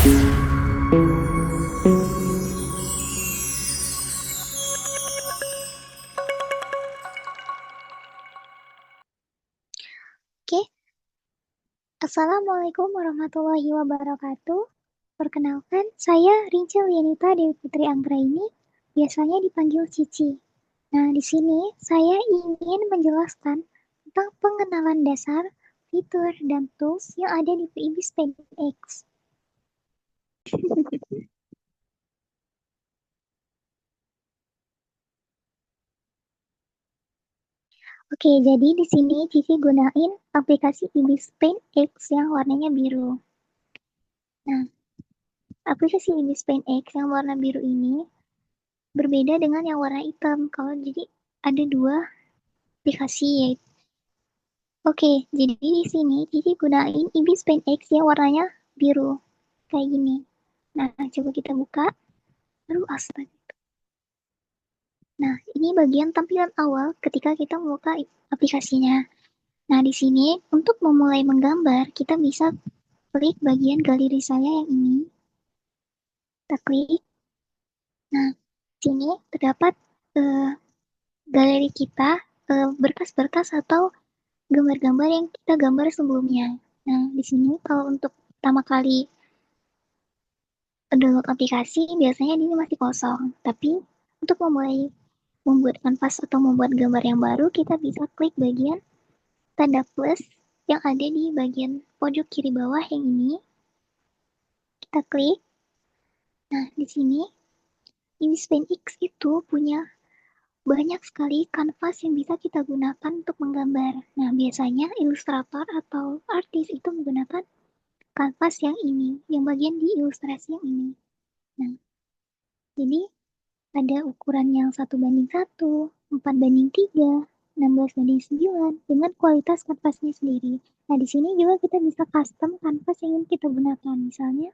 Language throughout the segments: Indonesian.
Oke, Assalamualaikum warahmatullahi wabarakatuh. Perkenalkan, saya Rince Lianita Dewi Putri Anggraini, biasanya dipanggil Cici. Nah, di sini saya ingin menjelaskan tentang pengenalan dasar, fitur, dan tools yang ada di PIB SpaceX. Oke, jadi di sini Cici gunain aplikasi PIB SpaceX yang warnanya biru. Nah, aplikasi PIB SpaceX yang warna biru ini berbeda dengan yang warna hitam. Kalau jadi ada dua aplikasi yaitu. Oke, jadi di sini Cici gunain IBIS Paint X yang warnanya biru kayak gini. Nah, coba kita buka. Aduh, astaga. Nah, ini bagian tampilan awal ketika kita membuka aplikasinya. Nah, di sini untuk memulai menggambar, kita bisa klik bagian galeri saya yang ini. Kita klik. Nah, di sini terdapat uh, galeri kita, berkas-berkas atau gambar-gambar yang kita gambar sebelumnya. Nah, di sini kalau untuk pertama kali download aplikasi, biasanya ini masih kosong. Tapi untuk memulai membuat kanvas atau membuat gambar yang baru, kita bisa klik bagian tanda plus yang ada di bagian pojok kiri bawah yang ini. Kita klik. Nah, di sini InSpan X itu punya banyak sekali kanvas yang bisa kita gunakan untuk menggambar. Nah, biasanya ilustrator atau artis itu menggunakan kanvas yang ini, yang bagian di ilustrasi yang ini. Nah, jadi ada ukuran yang 1:1, 4:3, 16:9 dengan kualitas kanvasnya sendiri. Nah, di sini juga kita bisa custom kanvas yang ingin kita gunakan. Misalnya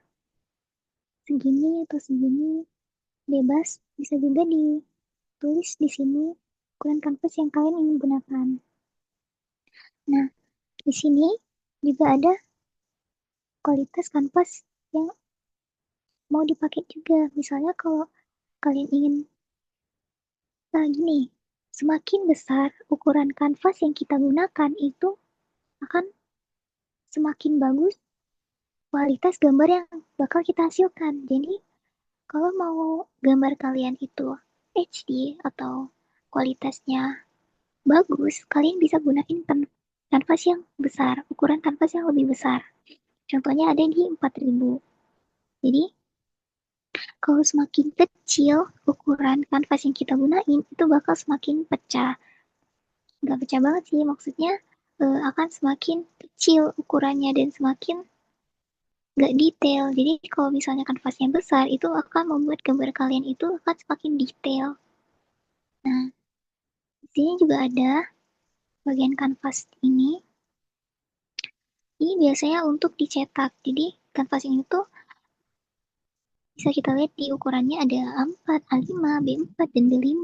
segini atau segini, bebas. Bisa juga ditulis di sini ukuran kanvas yang kalian ingin gunakan. Nah, di sini juga ada kualitas kanvas yang mau dipakai juga. Misalnya kalau kalian ingin gini, semakin besar ukuran kanvas yang kita gunakan itu akan semakin bagus kualitas gambar yang bakal kita hasilkan. Jadi, kalau mau gambar kalian itu HD atau kualitasnya bagus, kalian bisa gunain kanvas yang besar, ukuran kanvas yang lebih besar. Contohnya ada di 4000. Jadi, kalau semakin kecil ukuran kanvas yang kita gunain, itu bakal semakin pecah. Nggak pecah banget sih, maksudnya akan semakin kecil ukurannya dan semakin nggak detail. Jadi kalau misalnya kanvasnya besar, itu akan membuat gambar kalian itu akan semakin detail. Nah, di sini juga ada bagian kanvas ini. Ini biasanya untuk dicetak. Jadi kanvas ini tuh bisa kita lihat di ukurannya ada A4, A5, B4, dan B5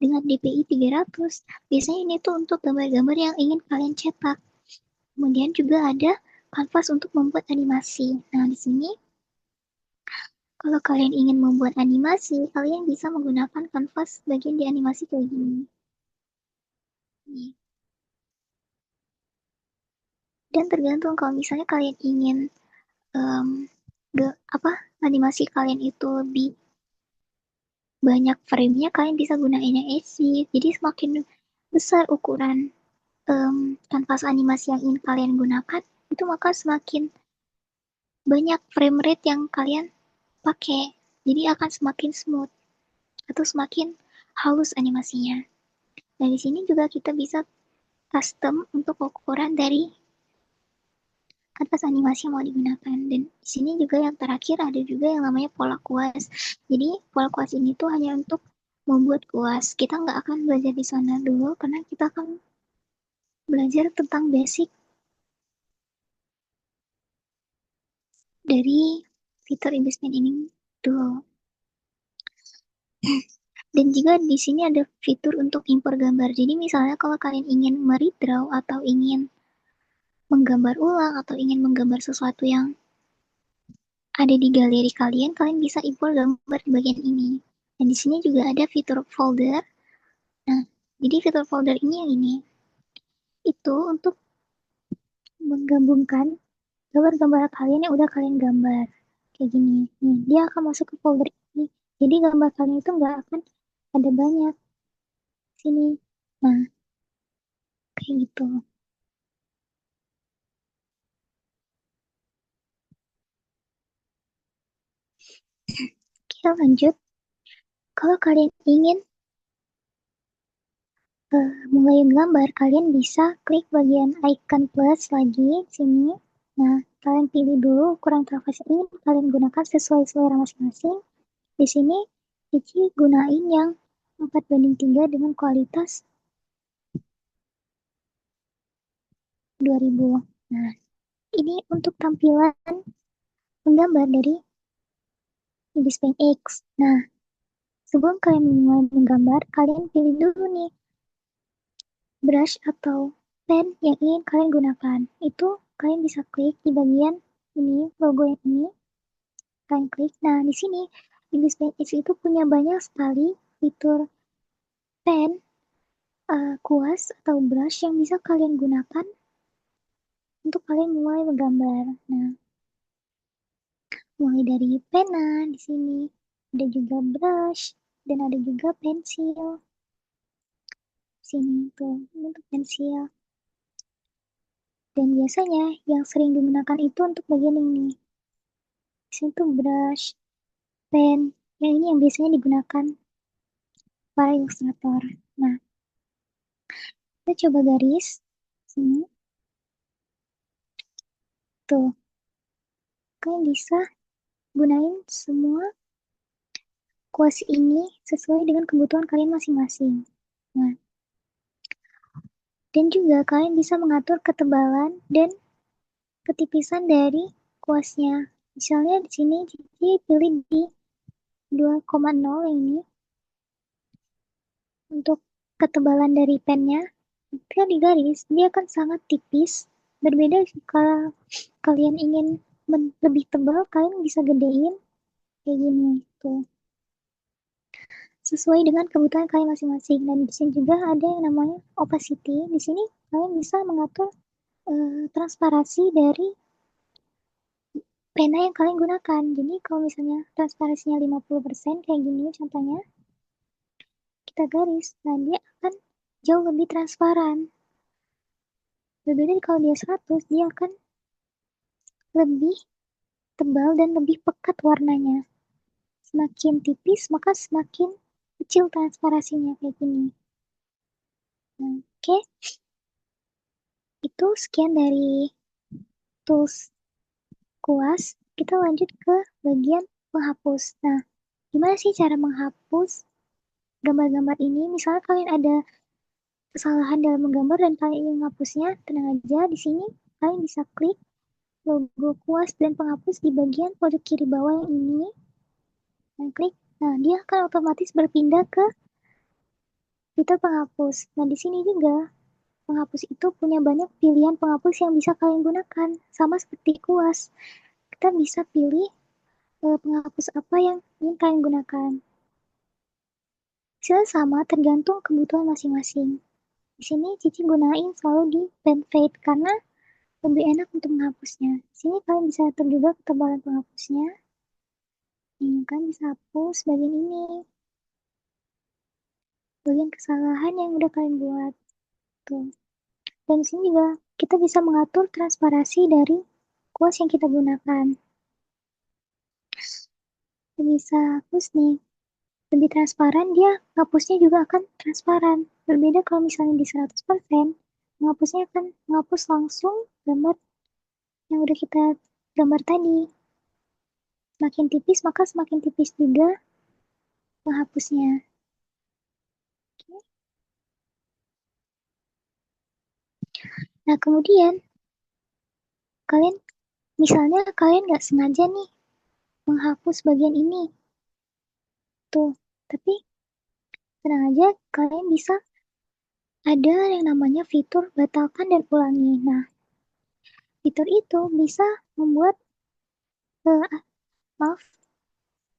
dengan DPI 300. Biasanya ini tuh untuk gambar-gambar yang ingin kalian cetak. Kemudian juga ada kanvas untuk membuat animasi. Nah, di sini kalau kalian ingin membuat animasi, kalian bisa menggunakan kanvas bagian di animasi kayak gini. Dan tergantung kalau misalnya kalian ingin um, animasi kalian itu lebih banyak frame-nya, kalian bisa gunain yang HD. Jadi semakin besar ukuran kanvas animasi yang ingin kalian gunakan, itu maka semakin banyak frame rate yang kalian pakai. Jadi akan semakin smooth atau semakin halus animasinya. Nah, di sini juga kita bisa custom untuk ukuran dari kanvas animasi yang mau digunakan. Dan di sini juga yang terakhir ada juga yang namanya pola kuas. Jadi pola kuas ini tuh hanya untuk membuat kuas. Kita nggak akan belajar di sana dulu karena kita akan belajar tentang basic dari fitur investment ini dulu. Dan juga di sini ada fitur untuk impor gambar. Jadi misalnya kalau kalian ingin meredraw atau ingin menggambar ulang atau ingin menggambar sesuatu yang ada di galeri kalian, kalian bisa import gambar di bagian ini. Dan di sini juga ada fitur folder. Nah, jadi fitur folder ini yang ini. Itu untuk menggabungkan gambar-gambar kalian yang udah kalian gambar. Kayak gini. Nih, dia akan masuk ke folder ini. Jadi gambar kalian itu nggak akan ada banyak sini. Nah, kayak gitu. Oke, lanjut. Kalau kalian ingin mulai gambar, kalian bisa klik bagian icon plus lagi sini. Nah, kalian pilih dulu ukuran kanvas yang ingin kalian gunakan sesuai selera masing-masing. Di sini, Cici gunain yang 4:3 dengan kualitas 2000. Nah, ini untuk tampilan menggambar dari Ibis Paint X. Nah, sebelum kalian mulai menggambar, kalian pilih dulu nih brush atau pen yang ingin kalian gunakan. Itu kalian bisa klik di bagian ini, logo yang ini. Kalian klik. Nah, di sini Ibis Paint X itu punya banyak sekali fitur pen, kuas atau brush yang bisa kalian gunakan untuk kalian mulai menggambar. Nah, mulai dari pena di sini, ada juga brush dan ada juga pensil. Sini tuh untuk pensil. Dan biasanya yang sering digunakan itu untuk bagian ini. Di sini tuh brush, pen, yang ini yang biasanya digunakan para ilustrator. Nah, kita coba garis sini. Tuh, kalian bisa gunain semua kuas ini sesuai dengan kebutuhan kalian masing-masing. Nah, dan juga kalian bisa mengatur ketebalan dan ketipisan dari kuasnya. Misalnya di sini Cici pilih di 2,0 ini untuk ketebalan dari pennya. Ketika di garis, dia akan sangat tipis. Berbeda jika kalian ingin lebih tebal, kalian bisa gedein kayak gini tuh. Sesuai dengan kebutuhan kalian masing-masing. Dan di sini juga ada yang namanya opacity. Di sini kalian bisa mengatur transparansi dari pena yang kalian gunakan. Jadi kalau misalnya transparansinya 50% kayak gini contohnya, kita garis, nah dia akan jauh lebih transparan. Berbeda kalau dia 100, dia akan lebih tebal dan lebih pekat warnanya. Semakin tipis, maka semakin kecil transparansinya kayak gini. Nah, oke. Itu sekian dari tools kuas. Kita lanjut ke bagian menghapus. Nah, gimana sih cara menghapus gambar-gambar ini? Misalnya kalian ada kesalahan dalam menggambar dan kalian ingin menghapusnya, tenang aja, di sini kalian bisa klik logo kuas dan penghapus di bagian pojok kiri bawah yang ini, dan klik. Nah, dia akan otomatis berpindah ke fitur penghapus. Nah, di sini juga penghapus itu punya banyak pilihan penghapus yang bisa kalian gunakan, sama seperti kuas. Kita bisa pilih penghapus apa yang ingin kalian gunakan. Hasilnya sama, tergantung kebutuhan masing-masing. Di sini Cici gunain selalu di pen fade karena lebih enak untuk menghapusnya. Di sini kalian bisa atur juga ketebalan penghapusnya. Ini kan bisa hapus bagian ini, bagian kesalahan yang udah kalian buat. Tuh. Dan di sini juga kita bisa mengatur transparansi dari kuas yang kita gunakan. Kita bisa hapus nih, lebih transparan, dia menghapusnya juga akan transparan. Berbeda kalau misalnya di 100%, menghapusnya akan menghapus langsung gambar yang udah kita gambar tadi. Semakin tipis, maka semakin tipis juga menghapusnya. Oke. Nah, kemudian kalian misalnya kalian nggak sengaja nih menghapus bagian ini tuh, tapi tenang aja, kalian bisa ada yang namanya fitur batalkan dan ulangi. Nah, fitur itu bisa membuat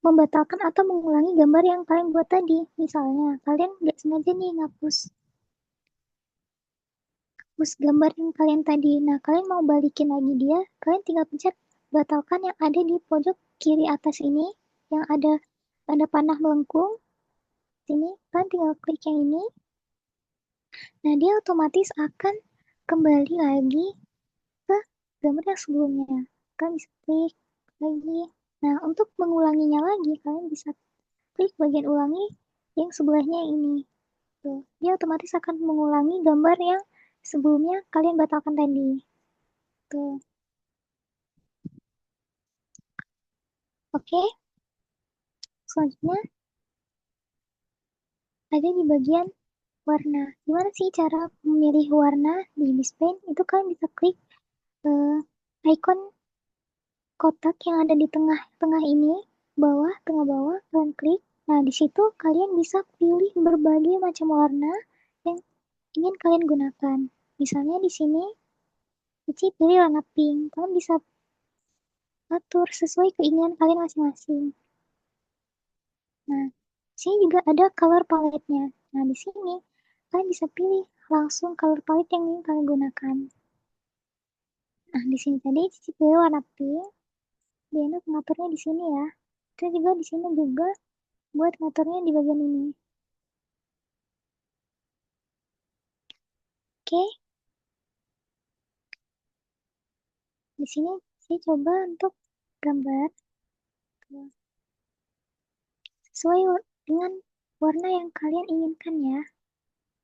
membatalkan atau mengulangi gambar yang kalian buat tadi. Misalnya, kalian nggak sengaja nih hapus gambar yang kalian tadi. Nah, kalian mau balikin lagi dia, kalian tinggal pencet batalkan yang ada di pojok kiri atas ini, yang ada tanda panah melengkung. Sini, kalian tinggal klik yang ini. Nah, dia otomatis akan kembali lagi ke gambar yang sebelumnya. Kalian bisa klik lagi. Nah, untuk mengulanginya lagi, kalian bisa klik bagian ulangi yang sebelahnya ini. Tuh, dia otomatis akan mengulangi gambar yang sebelumnya kalian batalkan tadi. Tuh. Oke, selanjutnya ada di bagian warna. Gimana sih cara memilih warna di Bispaint? Itu kalian bisa klik uh, icon kotak yang ada di tengah-tengah ini, tengah bawah, kalian klik. Nah, di situ kalian bisa pilih berbagai macam warna yang ingin kalian gunakan. Misalnya di sini, Cici pilih warna pink. Kalian bisa atur sesuai keinginan kalian masing-masing. Nah, di sini juga ada color palette-nya. Nah, di sini kalian bisa pilih langsung color palette yang ingin kalian gunakan. Nah, di sini tadi Cici pilih warna pink. Dia ngaturnya di sini ya. Terus juga di sini juga buat ngaturnya di bagian ini. Oke, di sini saya coba untuk gambar sesuai dengan warna yang kalian inginkan ya.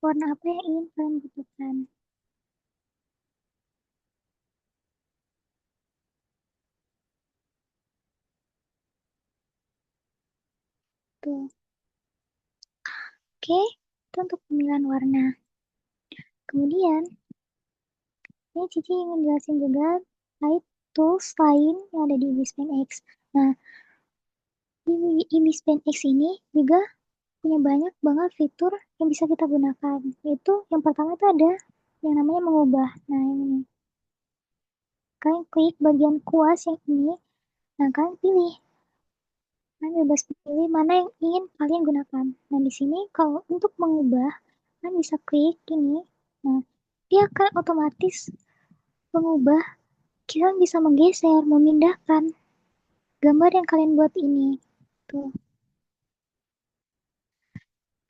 Warna apa yang ingin kalian butuhkan. Tuh. Oke, itu untuk pemilihan warna. Kemudian, ini Cici ingin jelasin juga terkait tools lain yang ada di Bispaint X. Nah, di Bispaint X ini juga punya banyak banget fitur yang bisa kita gunakan. Yaitu yang pertama itu ada yang namanya mengubah. Nah, ini. Kalian klik bagian kuas yang ini. Nah, kalian pilih. Kalian bebas pilih mana yang ingin kalian gunakan. Nah, di sini kalau untuk mengubah, kalian bisa klik ini. Nah, dia akan otomatis mengubah. Kalian bisa menggeser, memindahkan gambar yang kalian buat ini. Tuh.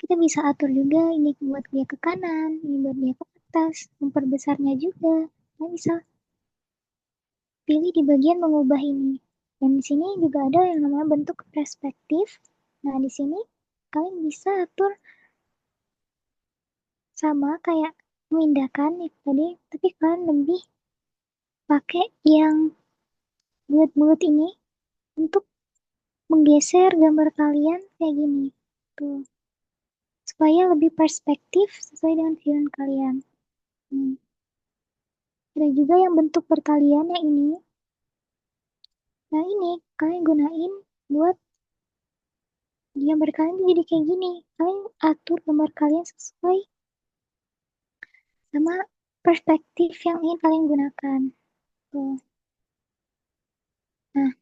Kita bisa atur juga ini buat dia ke kanan, ini buat dia ke atas, memperbesarnya juga. Kalian bisa pilih di bagian mengubah ini. Dan di sini juga ada yang namanya bentuk perspektif. Nah, di sini kalian bisa atur sama kayak memindahkan itu tadi, tapi kalian lebih pakai yang bulat-bulat ini untuk menggeser gambar kalian kayak gini. Tuh. Supaya lebih perspektif sesuai dengan vision kalian. Hmm. Ada juga yang bentuk pertalian yang ini. Nah, ini kalian gunain buat gambar kalian jadi kayak gini. Kalian atur gambar kalian sesuai sama perspektif yang ingin kalian gunakan. Tuh. Nah,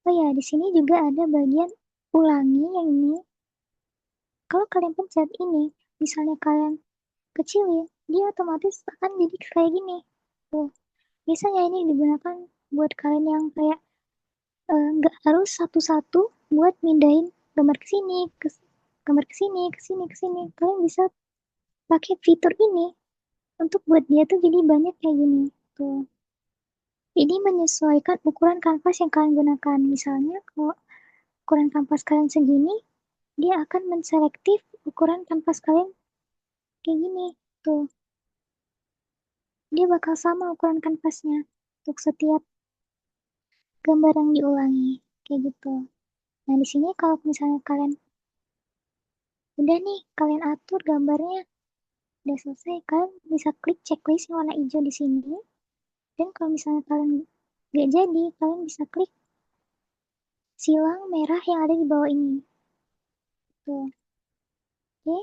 oh ya, di sini juga ada bagian ulangi yang ini. Kalau kalian pencet ini, misalnya kalian kecilin, dia otomatis akan jadi kayak gini. Tuh. Biasanya ini digunakan buat kalian yang kayak nggak harus satu-satu buat mindahin gambar ke sini, gambar ke sini, ke sini, ke sini. Kalian bisa pakai fitur ini untuk buat dia tuh jadi banyak kayak gini. Tuh. Ini menyesuaikan ukuran kanvas yang kalian gunakan. Misalnya kalau ukuran kanvas kalian segini, dia akan menselektif ukuran kanvas kalian kayak gini. Tuh. Dia bakal sama ukuran kanvasnya untuk setiap gambar yang diulangi. Kayak gitu. Nah, di sini kalau misalnya kalian udah nih, kalian atur gambarnya, udah selesai, kalian bisa klik checklist yang warna hijau di sini. Dan kalau misalnya kalian nggak jadi, kalian bisa klik silang merah yang ada di bawah ini. Tuh. Oke.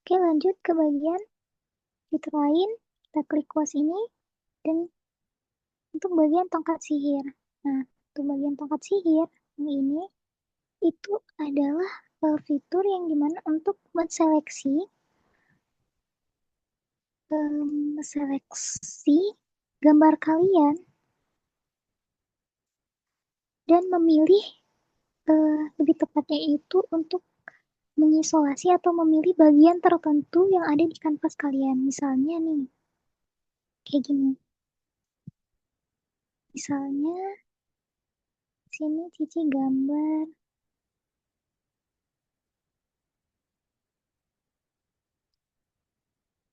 Oke, lanjut ke bagian fitur lain. Kita klik kuas ini dan untuk bagian tongkat sihir. Nah, untuk bagian tongkat sihir yang ini itu adalah fitur yang dimana untuk menseleksi seleksi gambar kalian dan memilih lebih tepatnya itu untuk mengisolasi atau memilih bagian tertentu yang ada di kanvas kalian. Misalnya nih, kayak gini. Misalnya, sini Cici gambar.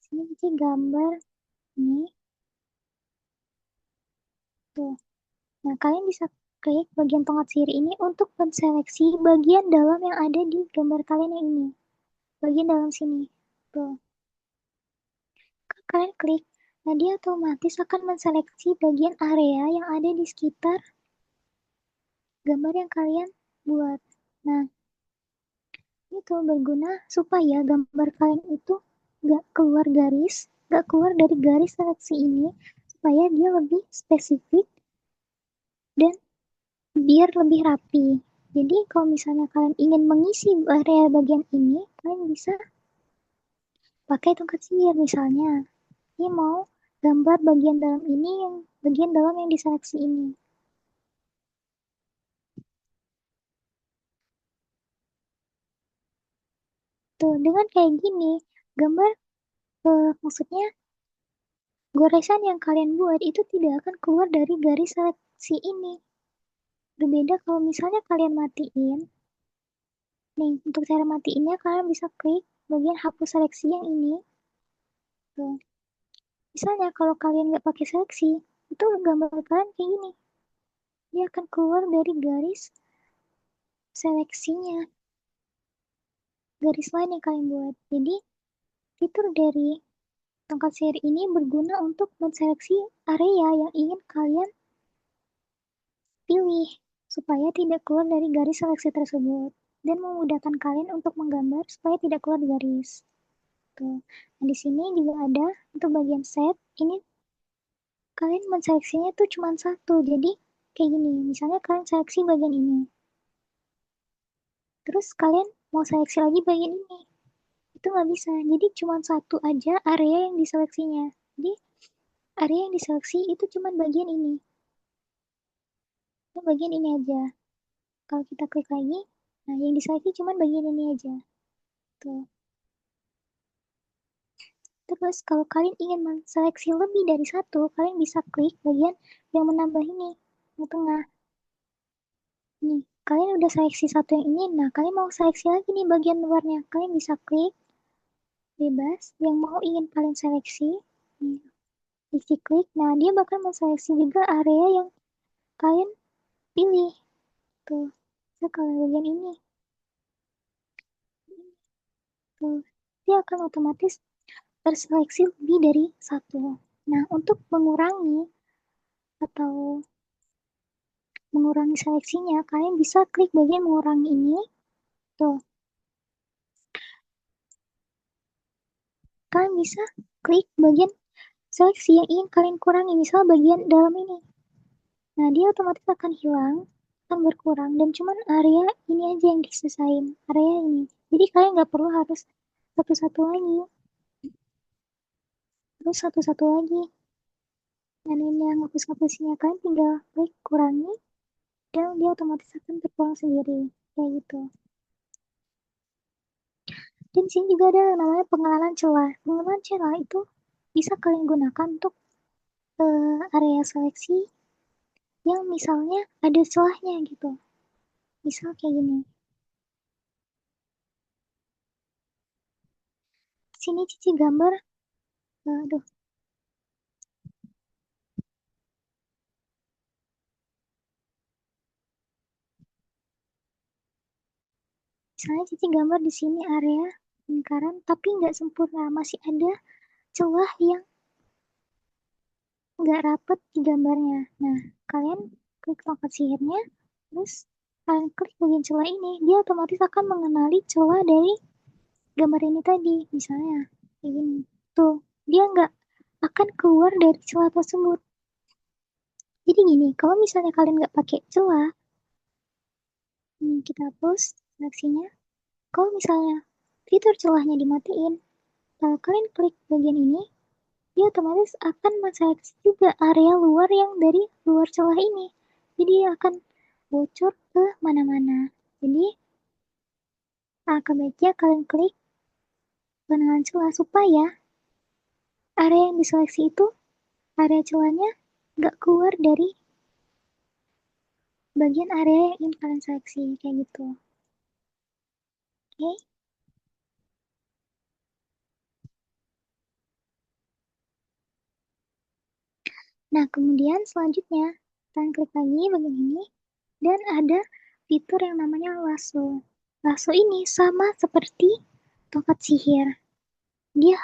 Sini Cici gambar. Nih, tuh. Nah, kalian bisa klik bagian tongkat sihir ini untuk menseleksi bagian dalam yang ada di gambar kalian yang ini. Bagian dalam sini. Tuh. Kalian klik. Nah, dia otomatis akan menseleksi bagian area yang ada di sekitar gambar yang kalian buat. Nah, itu berguna supaya gambar kalian itu nggak keluar garis, nggak keluar dari garis seleksi ini, supaya dia lebih spesifik dan biar lebih rapi. Jadi kalau misalnya kalian ingin mengisi area bagian ini, kalian bisa pakai tongkat sihir misalnya. Ini mau gambar bagian dalam ini yang bagian dalam yang diseleksi ini. Tuh, dengan kayak gini, gambar maksudnya goresan yang kalian buat itu tidak akan keluar dari garis seleksi ini. Berbeda kalau misalnya kalian matiin, nih untuk cara matiinnya kalian bisa klik bagian hapus seleksi yang ini. Tuh. Misalnya kalau kalian nggak pakai seleksi, itu gambar kalian kayak gini. Dia akan keluar dari garis seleksinya, garis lain yang kalian buat. Jadi fitur dari tongkat sihir ini berguna untuk menseleksi area yang ingin kalian pilih supaya tidak keluar dari garis seleksi tersebut dan memudahkan kalian untuk menggambar supaya tidak keluar garis. Tuh. Nah, di sini juga ada untuk bagian set. Ini kalian menseleksinya tuh cuma satu. Jadi kayak gini. Misalnya kalian seleksi bagian ini. Terus kalian mau seleksi lagi bagian ini. Itu nggak bisa. Jadi cuma satu aja area yang diseleksinya. Jadi area yang diseleksi itu cuma bagian ini. Itu bagian ini aja. Kalau kita klik lagi, nah yang diseleksi cuma bagian ini aja. Tuh. Terus kalau kalian ingin menseleksi lebih dari satu, kalian bisa klik bagian yang menambah ini, yang tengah. Nih, kalian udah seleksi satu yang ini, nah kalian mau seleksi lagi nih bagian luarnya. Kalian bisa klik bebas yang mau ingin kalian seleksi. Nih, isi klik, nah dia bakal menseleksi juga area yang kalian pilih. Tuh, kalau bagian ini, tuh, dia akan otomatis terseleksi lebih dari satu. Nah, untuk mengurangi atau mengurangi seleksinya, kalian bisa klik bagian mengurangi ini. Tuh, kalian bisa klik bagian seleksi yang ingin kalian kurangi, misal bagian dalam ini. Nah, dia otomatis akan hilang, akan berkurang, dan cuman area ini aja yang diselesain, area ini. Jadi kalian nggak perlu harus satu-satu lagi, terus satu-satu lagi. Dan ini yang hapus-hapusnya kalian tinggal klik kurangi, dan dia otomatis akan terkurang sendiri, kayak gitu. Dan sini juga ada yang namanya pengenalan celah. Pengenalan celah itu bisa kalian gunakan untuk area seleksi yang misalnya ada celahnya gitu. Misal kayak gini. Sini Cici gambar, aduh, misalnya Cici gambar di sini area lingkaran, tapi nggak sempurna, masih ada celah yang nggak rapet di gambarnya. Nah, kalian klik tongkat sihirnya, terus kalian klik bagian celah ini, dia otomatis akan mengenali celah dari gambar ini tadi, misalnya kayak gini. Tuh, dia nggak akan keluar dari celah tersebut. Jadi gini, kalau misalnya kalian nggak pakai celah, kita hapus seleksinya. Kalau misalnya fitur celahnya dimatiin, kalau kalian klik bagian ini, dia otomatis akan menseleksi juga area luar yang dari luar celah ini. Jadi dia akan bocor ke mana-mana. Jadi akan baiknya kalian klik penentuan celah supaya area yang diseleksi itu, area celahnya nggak keluar dari bagian area yang ingin kalian seleksi, kayak gitu. Oke. Nah, kemudian selanjutnya, kalian klik lagi bagian ini, dan ada fitur yang namanya lasso. Lasso ini sama seperti tongkat sihir. Dia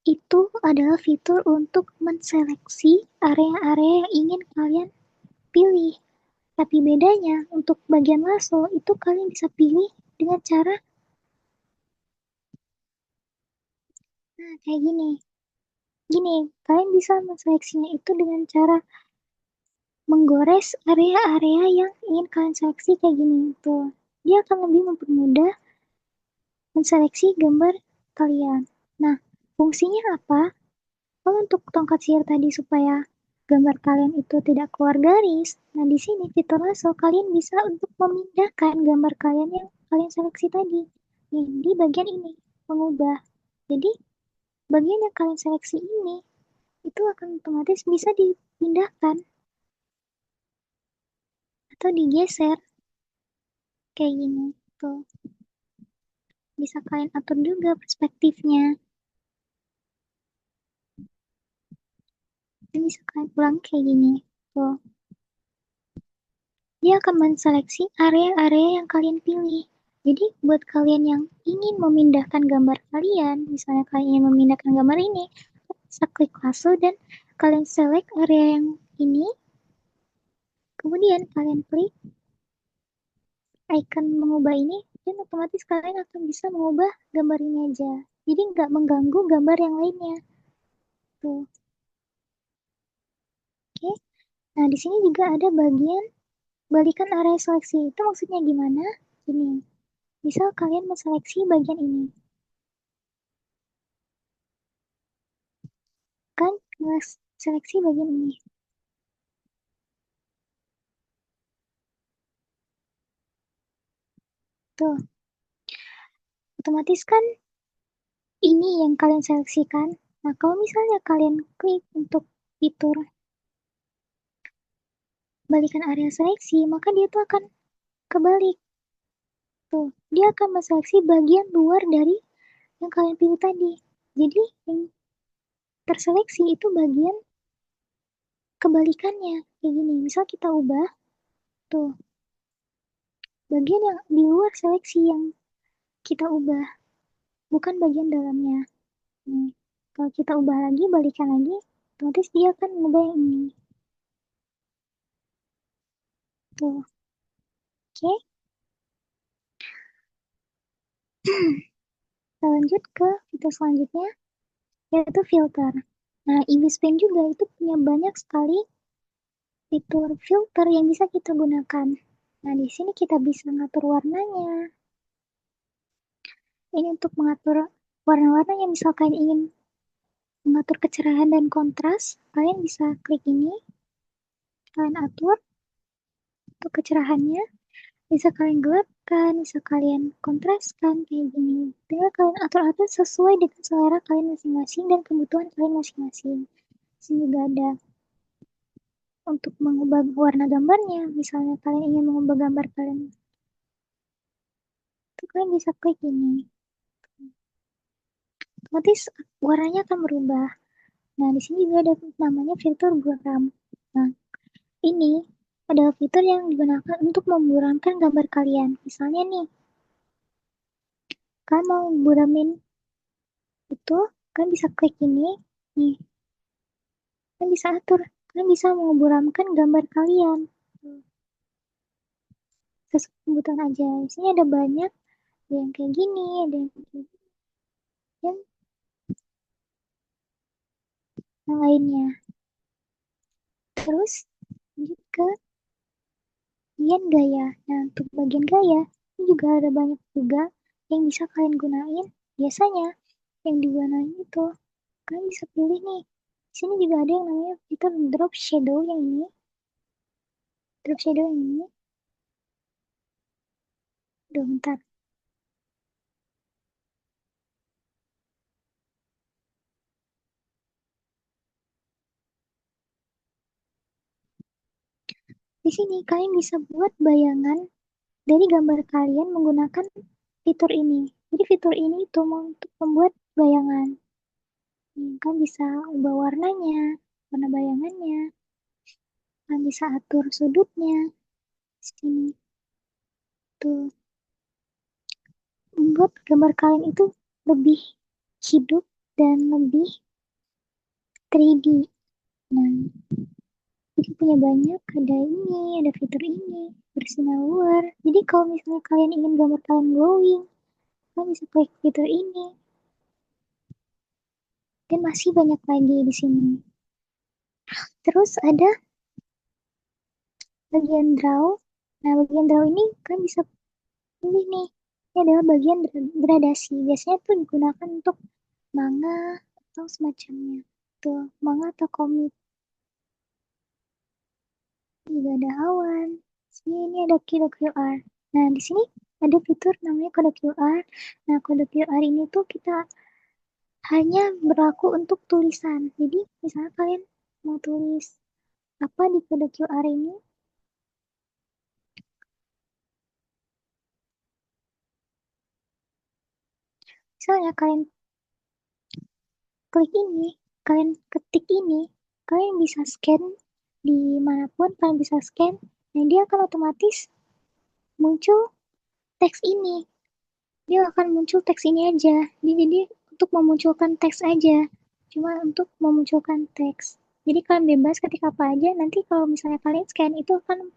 itu adalah fitur untuk menseleksi area-area yang ingin kalian pilih. Tapi bedanya untuk bagian lasso itu kalian bisa pilih dengan cara kayak gini. Gini, kalian bisa menseleksinya itu dengan cara menggores area-area yang ingin kalian seleksi kayak gini. Tuh, dia akan lebih mempermudah menseleksi gambar kalian. Nah, fungsinya apa? Kalau untuk tongkat sihir tadi supaya gambar kalian itu tidak keluar garis, nah di sini fitur lasso kalian bisa untuk memindahkan gambar kalian yang kalian seleksi tadi. Nih, di bagian ini, mengubah. Jadi, bagian yang kalian seleksi ini, itu akan otomatis bisa dipindahkan atau digeser kayak gini. Tuh, bisa kalian atur juga perspektifnya. Dan bisa kalian ulang kayak gini. Tuh, dia akan menseleksi area-area yang kalian pilih. Jadi buat kalian yang ingin memindahkan gambar kalian, misalnya kalian ingin memindahkan gambar ini, bisa klik lasso dan kalian select area yang ini, kemudian kalian klik icon mengubah ini, dan otomatis kalian akan bisa mengubah gambar ini aja. Jadi nggak mengganggu gambar yang lainnya. Tuh, oke. Nah, di sini juga ada bagian balikan area seleksi. Itu maksudnya gimana? Ini, misal kalian menseleksi bagian ini. Kan seleksi bagian ini. Tuh, otomatis kan ini yang kalian seleksikan. Nah, kalau misalnya kalian klik untuk fitur balikan area seleksi, maka dia tuh akan kebalik. Tuh, dia akan menseleksi bagian luar dari yang kalian pilih tadi. Jadi, yang terseleksi itu bagian kebalikannya. Kayak gini, misal kita ubah, tuh, bagian yang di luar seleksi yang kita ubah, bukan bagian dalamnya. Nih, kalau kita ubah lagi, balikan lagi, otomatis dia akan mengubah yang ini. Tuh, oke. Okay. Kita lanjut ke fitur selanjutnya, yaitu filter. Nah, Ibis Paint juga itu punya banyak sekali fitur filter yang bisa kita gunakan. Nah, di sini kita bisa mengatur warnanya. Ini untuk mengatur warna-warnanya, misalkan ingin mengatur kecerahan dan kontras, kalian bisa klik ini, kalian atur untuk kecerahannya, bisa kalian gelapkan, bisa kalian kontraskan, kayak gini. Tinggal kalian atur-atur sesuai dengan selera kalian masing-masing dan kebutuhan kalian masing-masing. Sini juga ada untuk mengubah warna gambarnya, misalnya kalian ingin mengubah gambar kalian, itu kalian bisa klik ini. Otomatis warnanya akan berubah. Nah, di sini juga ada namanya fitur buram. Nah, ini adalah fitur yang digunakan untuk memburamkan gambar kalian. Misalnya nih, kalian mau buramin itu, kalian bisa klik ini. Nih, kalian bisa atur. Kalian bisa memburamkan gambar kalian. Sesuai kebutuhan aja. Di sini ada banyak. Ada yang kayak gini, ada yang kayak gini, dan yang lainnya. Terus, ke bagian gaya. Nah, untuk bagian gaya, ini juga ada banyak juga yang bisa kalian gunain. Biasanya yang digunain itu, kalian bisa pilih nih. Di sini juga ada yang namanya fitur drop shadow yang ini. Drop shadow yang ini. Aduh, bentar. Di sini kalian bisa buat bayangan dari gambar kalian menggunakan fitur ini. Jadi fitur ini itu untuk membuat bayangan. Kalian bisa ubah warnanya, warna bayangannya. Kalian bisa atur sudutnya. Di sini tuh membuat gambar kalian itu lebih hidup dan lebih 3D. Nah, jadi punya banyak, ada ini, ada fitur ini, bersinar luar. Jadi kalau misalnya kalian ingin gambar kalian glowing, kalian bisa klik fitur ini. Dan masih banyak lagi di sini. Terus ada bagian draw. Nah, bagian draw ini kalian bisa pilih nih. Ini adalah bagian gradasi. Biasanya tuh digunakan untuk manga atau semacamnya. Tuh, manga atau komik. Juga ada awan. Sini ini ada kode QR. Nah, di sini ada fitur namanya kode QR. Nah, kode QR ini tuh kita hanya berlaku untuk tulisan. Jadi, misalnya kalian mau tulis apa di kode QR ini, misalnya kalian klik ini, kalian ketik ini, kalian bisa scan dimanapun, kalian bisa scan, nah dia akan otomatis muncul teks ini. Dia akan muncul teks ini aja. Jadi untuk memunculkan teks aja. Cuma untuk memunculkan teks. Jadi kalian bebas ketik apa aja. Nanti kalau misalnya kalian scan itu akan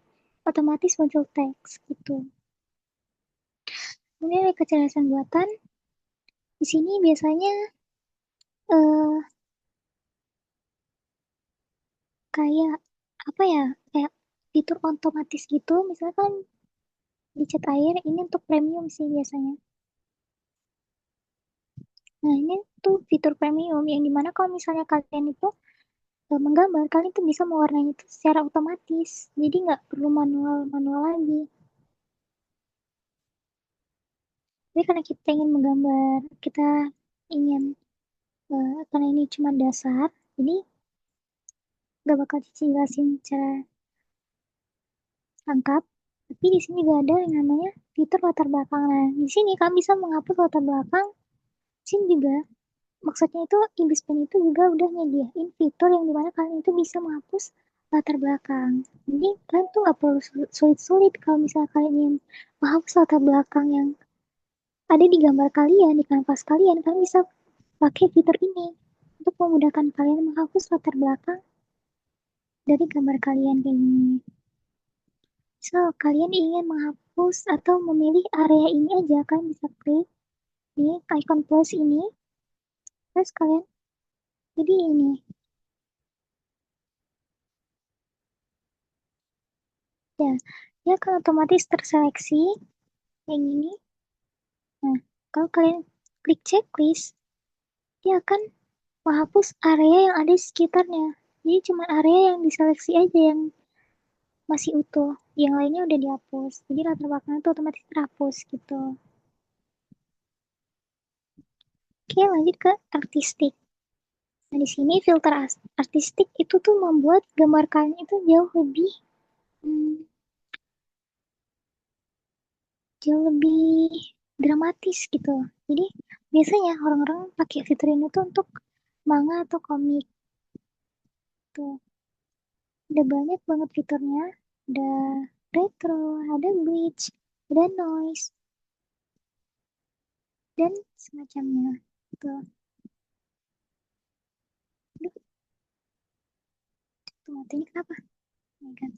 otomatis muncul teks gitu. Kemudian ada kecerdasan buatan. Di sini biasanya eh, kayak apa ya? Kayak fitur otomatis gitu. Misalkan di cat air ini untuk premium sih biasanya. Nah ini tuh fitur premium yang dimana kalau misalnya kalian itu menggambar, kalian tuh bisa mewarnai itu secara otomatis. Jadi nggak perlu manual lagi. Tapi karena kita ingin menggambar, kita ingin karena ini cuma dasar, jadi nggak bakal jelasin secara lengkap. Tapi di sini juga ada yang namanya fitur latar belakang. Nah, di sini kalian bisa menghapus latar belakang. Di sini juga maksudnya itu Invispen itu juga udah nyediain fitur yang dimana kalian itu bisa menghapus latar belakang. Jadi kalian tuh nggak perlu sulit-sulit kalau misalnya kalian ingin menghapus latar belakang yang ada di gambar kalian, di kanvas kalian, kalian bisa pakai fitur ini untuk memudahkan kalian menghapus latar belakang dari gambar kalian kayak gini. So, kalian ingin menghapus atau memilih area ini aja, kalian bisa klik di icon plus ini, terus kalian jadi ini. Ya, dia akan otomatis terseleksi kayak gini. Nah, kalau kalian klik checklist, dia akan menghapus area yang ada di sekitarnya. Jadi cuma area yang diseleksi aja yang masih utuh. Yang lainnya udah dihapus. Jadi latar belakangnya itu otomatis terhapus gitu. Oke, lanjut ke artistik. Nah, di sini filter artistik itu tuh membuat gambar kalian itu hmm, jauh lebih dramatis gitu. Jadi biasanya orang-orang pakai fitur ini tuh untuk manga atau komik tuh. Ada banyak banget fiturnya. Ada retro, ada glitch, ada noise, dan semacamnya. Tuh, aduh, tuh mati ini kenapa? Oh my God.